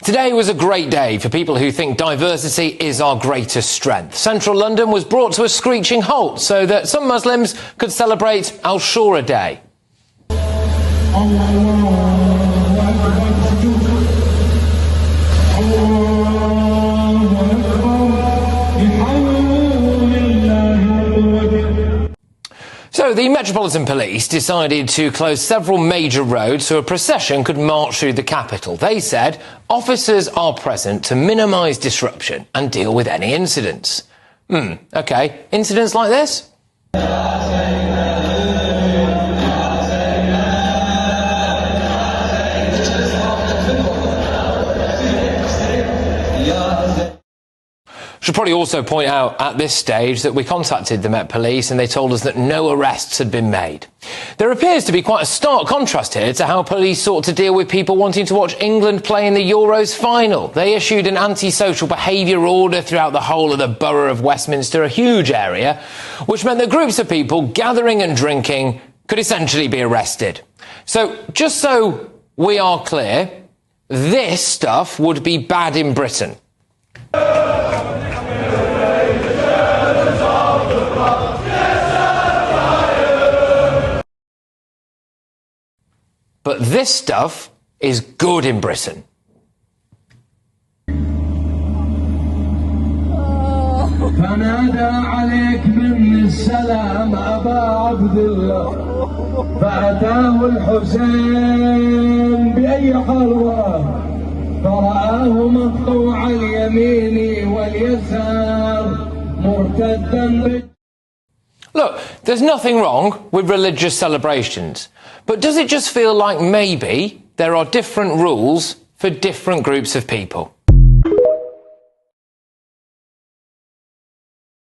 Today was a great day for people who think diversity is our greatest strength. Central London was brought to a screeching halt so that some Muslims could celebrate Ashura Day. So the Metropolitan Police decided to close several major roads so a procession could march through the capital. They said officers are present to minimise disruption and deal with any incidents. OK, incidents like this? Should probably also point out at this stage that we contacted the Met Police and they told us that no arrests had been made. There appears to be quite a stark contrast here to how police sought to deal with people wanting to watch England play in the Euros final. They issued an antisocial behaviour order throughout the whole of the borough of Westminster, a huge area, which meant that groups of people gathering and drinking could essentially be arrested. So, just so we are clear, this stuff would be bad in Britain. But this stuff is good in Britain. فنادى عليك من السلام أبا عبد الله فأتاه الحسين بأي حلوة فرآه مقطوع اليمين واليسار مرتدا. Look, there's nothing wrong with religious celebrations, but does it just feel like maybe there are different rules for different groups of people?